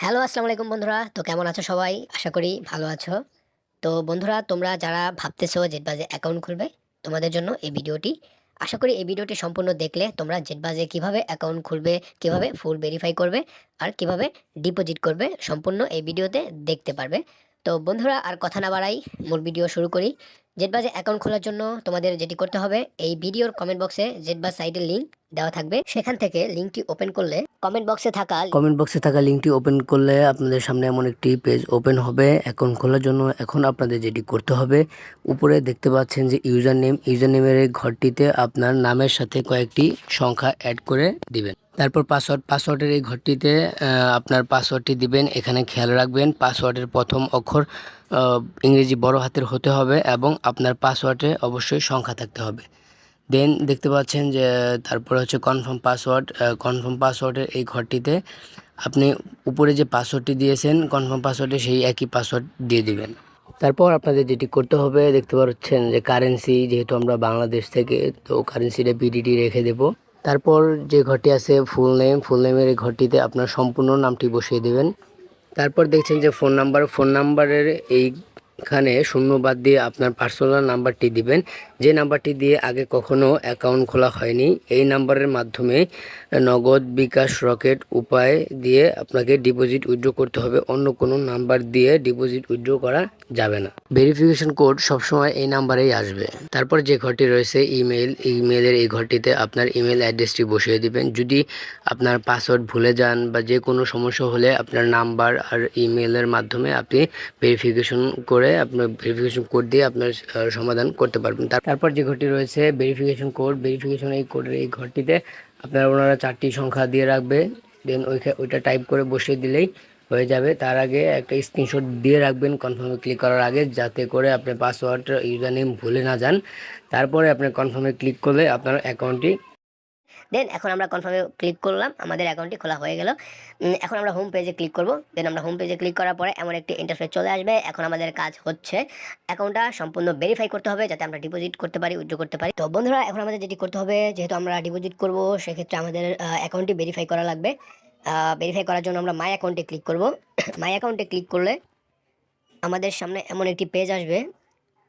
Hello, আসসালামু আলাইকুম বন্ধুরা। তো কেমন আছো সবাই? আশা করি ভালো আছো। তো বন্ধুরা, তোমরা যারা ভাবতেছো জেটবাজে অ্যাকাউন্ট খুলবে, তোমাদের জন্য এই ভিডিওটি। আশা করি এই ভিডিওটি সম্পূর্ণ দেখলে তোমরা জেটবাজে কিভাবে অ্যাকাউন্ট খুলবে, কিভাবে ফুল ভেরিফাই করবে আর কিভাবে ডিপোজিট করবে সম্পূর্ণ এই ভিডিওতে দেখতে পারবে। তো বন্ধুরা, আর কথা না বাড়াই, মূল ভিডিও শুরু করি। জেটবাজে অ্যাকাউন্ট খোলার জন্য তোমাদের যেটি করতে হবে, এই ভিডিওর কমেন্ট বক্সে জেটবাজ সাইটের লিঙ্ক দেওয়া থাকবে। সেখান থেকে লিঙ্কটি ওপেন করলে কমেন্ট বক্সে থাকা লিঙ্কটি ওপেন করলে আপনাদের সামনে এমন একটি পেজ ওপেন হবে অ্যাকাউন্ট খোলার জন্য। এখন আপনাদের যেটি করতে হবে, উপরে দেখতে পাচ্ছেন যে ইউজার নেমের এই ঘরটিতে আপনার নামের সাথে কয়েকটি সংখ্যা অ্যাড করে দিবেন। তারপর পাসওয়ার্ডের এই ঘরটিতে আপনার পাসওয়ার্ডটি দিবেন। এখানে খেয়াল রাখবেন পাসওয়ার্ডের প্রথম অক্ষর ইংরেজি বড় হাতের হতে হবে এবং আপনার পাসওয়ার্ডে অবশ্যই সংখ্যা থাকতে হবে। দেন দেখতে পাচ্ছেন যে তারপরে হচ্ছে কনফার্ম পাসওয়ার্ডের এই ঘরটিতে আপনি উপরে যে পাসওয়ার্ডটি দিয়েছেন কনফার্ম পাসওয়ার্ডে সেই একই পাসওয়ার্ড দিয়ে দিবেন। তারপর আপনাদের যেটি করতে হবে, দেখতে পাচ্ছেন যে কারেন্সি, যেহেতু আমরা বাংলাদেশ থেকে, তো কারেন্সিটা বিডিটি রেখে দেব। তারপর যে ঘরটি আছে ফুল নেমের এই ঘরটিতে আপনার সম্পূর্ণ নামটি বসিয়ে দেবেন। তারপর দেখছেন যে ফোন নাম্বারের এইখানে শূন্য বাদ দিয়ে আপনার পার্সোনাল নাম্বারটি দিবেন। যে নাম্বারটি দিয়ে আগে কখনো অ্যাকাউন্ট খোলা হয়নি, এই নাম্বারের মাধ্যমে নগদ, বিকাশ, রকেট উপায় দিয়ে আপনাকে ডিপোজিট উইথড্র করতে হবে। অন্য কোনো নাম্বার দিয়ে ডিপোজিট উইথড্র করা যাবে না। ভেরিফিকেশন কোড সবসময় এই নাম্বারেই আসবে। তারপর যে ঘরটি রয়েছে ইমেলের এই ঘরটিতে আপনার ইমেল অ্যাড্রেসটি বসিয়ে দিবেন। যদি আপনার পাসওয়ার্ড ভুলে যান বা যে কোনো সমস্যা হলে আপনার নাম্বার আর ইমেলের মাধ্যমে আপনি ভেরিফিকেশন কোড দিয়ে আপনার সমাধান করতে পারবেন। তারপর যে ঘরটি রয়েছে ভেরিফিকেশন এই কোডের এই ঘরটিতে ওনারা 4টি সংখ্যা দিয়ে রাখবে। দেন ওইটা টাইপ করে বসিয়ে দিলেই হয়ে যাবে। তার আগে একটা স্ক্রিনশট দিয়ে রাখবেন কনফার্মে ক্লিক করার আগে, যাতে করে আপনার পাসওয়ার্ড ইউজার নেম ভুলে না যান। তারপরে আপনার কনফার্মে ক্লিক করলে আপনার অ্যাকাউন্টটি এখন আমরা কনফার্মে ক্লিক করলাম, আমাদের অ্যাকাউন্টটি খোলা হয়ে গেল। এখন আমরা হোম পেজে ক্লিক করব। দেন আমরা হোম পেজে ক্লিক করার পরে এমন একটি ইন্টারফেস চলে আসবে। এখন আমাদের কাজ হচ্ছে অ্যাকাউন্টটা সম্পূর্ণ ভেরিফাই করতে হবে, যাতে আমরা ডিপোজিট করতে পারি, উইথড্র করতে পারি। তো বন্ধুরা, এখন আমাদের যেটি করতে হবে, যেহেতু আমরা ডিপোজিট করব, সেক্ষেত্রে আমাদের অ্যাকাউন্টটি ভেরিফাই করা লাগবে। ভেরিফাই করার জন্য আমরা মাই অ্যাকাউন্টে ক্লিক করব। মাই অ্যাকাউন্টে ক্লিক করলে আমাদের সামনে এমন একটি পেজ আসবে।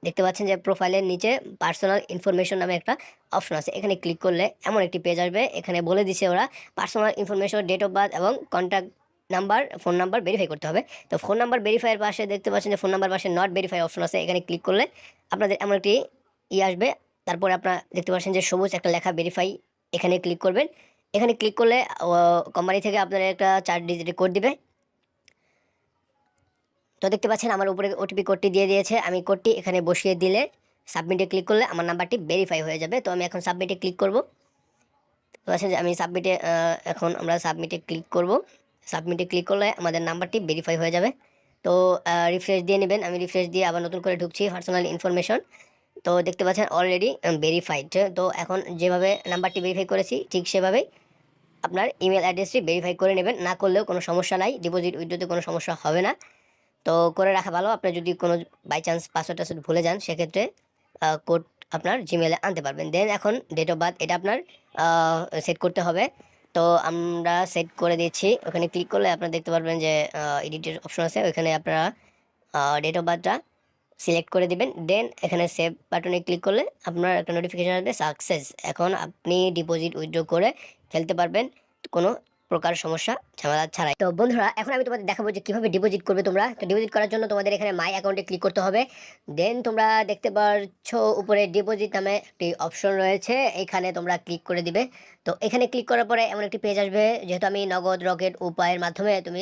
দেখতে পাচ্ছেন যে প্রোফাইলের নিচে পার্সোনাল ইনফরমেশন নামে একটা অপশন আছে। এখানে ক্লিক করলে এমন একটি পেজ আসবে। এখানে বলে দিছে ওরা personal information, date of birth এবং contact number, phone number verify করতে হবে। তো ফোন নাম্বার ভেরিফাইয়ের পাশে দেখতে পাচ্ছেন যে ফোন নাম্বার পাশে নট ভেরিফাই অপশন আছে। এখানে ক্লিক করলে আপনাদের এমন একটি আসবে। তারপরে আপনারা দেখতে পাচ্ছেন যে সবুজ একটা লেখা ভেরিফাই, এখানে ক্লিক করবেন। এখানে ক্লিক করলে কোম্পানি থেকে আপনাদের একটা 4 ডিজিটের কোড দিবে। তো দেখতে পাচ্ছেন আমার উপরে ওটিপি কোডটি দিয়ে দিয়েছে। আমি কোডটি এখানে বসিয়ে দিলে সাবমিটে ক্লিক করলে আমার নাম্বারটি ভেরিফাই হয়ে যাবে। তো আমি এখন সাবমিটে ক্লিক করব। তো আছে যে আমি সাবমিটে এখন আমরা সাবমিটে ক্লিক করব। সাবমিটে ক্লিক করলে আমাদের নাম্বারটি ভেরিফাই হয়ে যাবে। তো রিফ্রেশ দিয়ে নেবেন। আমি রিফ্রেশ দিয়ে আবার নতুন করে ঢুকছি পার্সোনাল ইনফরমেশন। তো দেখতে পাচ্ছেন অলরেডি ভেরিফাইড। তো এখন যেভাবে নাম্বারটি ভেরিফাই করেছি ঠিক সেভাবেই আপনার ইমেল অ্যাড্রেসটি ভেরিফাই করে নেবেন। না করলেও কোনো সমস্যা নাই, ডিপোজিট উইথড্রোতে কোনো সমস্যা হবে না। তো করে রাখা ভালো। আপনার যদি কোনো বাই চান্স পাসওয়ার্ড ভুলে যান, সেক্ষেত্রে কোড আপনার জিমেলে আনতে পারবেন। দেন এখন ডেট অফ বার্থ এটা আপনার সেট করতে হবে। তো আমরা সেট করে দিচ্ছি। ওখানে ক্লিক করলে আপনারা দেখতে পারবেন যে এডিটের অপশন আছে। ওইখানে আপনারা ডেট অফ বার্থটা সিলেক্ট করে দিবেন। দেন এখানে সেভ বাটনে ক্লিক করলে আপনার একটা নোটিফিকেশন আসবে সাকসেস। এখন আপনি ডিপোজিট উইথড্র করে ফেলতে পারবেন কোনো প্রকার সমস্যা ঝামেলা ছাড়াই। তো বন্ধুরা, এখন আমি তোমাদের দেখাবো যে কিভাবে ডিপোজিট করবে তোমরা। তো ডিপোজিট করার জন্য তোমাদের এখানে মাই অ্যাকাউন্টে ক্লিক করতে হবে। দেন তোমরা দেখতে পাচ্ছ উপরে ডিপোজিট নামে একটি অপশন রয়েছে, এখানে তোমরা ক্লিক করে দিবে। তো এখানে ক্লিক করার পরে এমন একটি পেজ আসবে। যেহেতু আমি নগদ, রকেট উপায়ের মাধ্যমে তুমি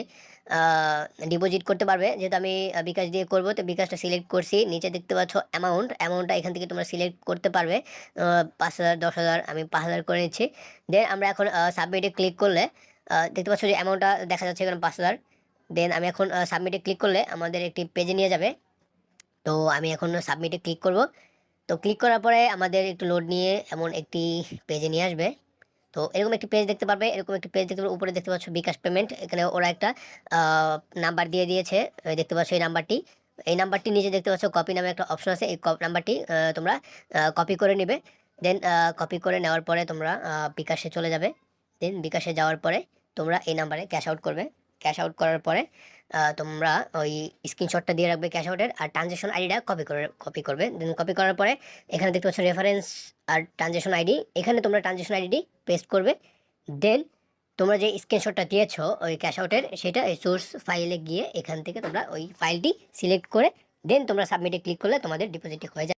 ডিপোজিট করতে পারবে। যেহেতু আমি বিকাশ দিয়ে করবো, তো বিকাশটা সিলেক্ট করছি। নিচে দেখতে পাচ্ছ অ্যামাউন্টটা এখান থেকে তোমরা সিলেক্ট করতে পারবে। 5,000, 10,000, আমি 5,000 করে নিচ্ছি। দেন আমরা এখন সাবমিটে ক্লিক করলে দেখতে পাচ্ছ যে অ্যামাউন্টটা দেখা যাচ্ছে এখানে 5,000। দেন আমি এখন সাবমিটে ক্লিক করলে আমাদের একটি পেজে নিয়ে যাবে। তো আমি এখন সাবমিটে ক্লিক করব। তো ক্লিক করার পরে আমাদের একটু লোড নিয়ে এমন একটি পেজে নিয়ে আসবে। তো এরকম একটি পেজ দেখতে পারবে। এরকম একটি পেজ দেখতে পারবে। উপরে দেখতে পাচ্ছ বিকাশ পেমেন্ট, এখানে ওরা একটা নাম্বার দিয়ে দিয়েছে। দেখতে পাচ্ছ এই নাম্বারটি নিচে দেখতে পাচ্ছ কপি নামে একটা অপশন আছে। এই নাম্বারটি তোমরা কপি করে নেবে। দেন কপি করে নেওয়ার পরে তোমরা বিকাশে চলে যাবে। দেন বিকাশে যাওয়ার পরে তোমরা এই নাম্বারে ক্যাশ আউট করবে। ক্যাশ আউট করার পরে তোমরা ওই স্ক্রিনশটটা দিয়ে রাখবে ক্যাশ আউটের, আর ট্রানজ্যাকশন আইডিটা কপি করবে। দেন কপি করার পরে এখানে দেখতে পাচ্ছ রেফারেন্স আর ট্রানজ্যাকশন আইডি, এখানে তোমরা ট্রানজ্যাকশন আইডি পেস্ট করবে। দেন তোমরা যে স্ক্রিনশটটা দিয়েছো ওই ক্যাশ আউটের, সেটা এই সোর্স ফাইলে গিয়ে এখান থেকে তোমরা ওই ফাইলটি সিলেক্ট করে দেন তোমরা সাবমিটে ক্লিক করলে তোমাদের ডিপোজিটটি হয়ে যাবে।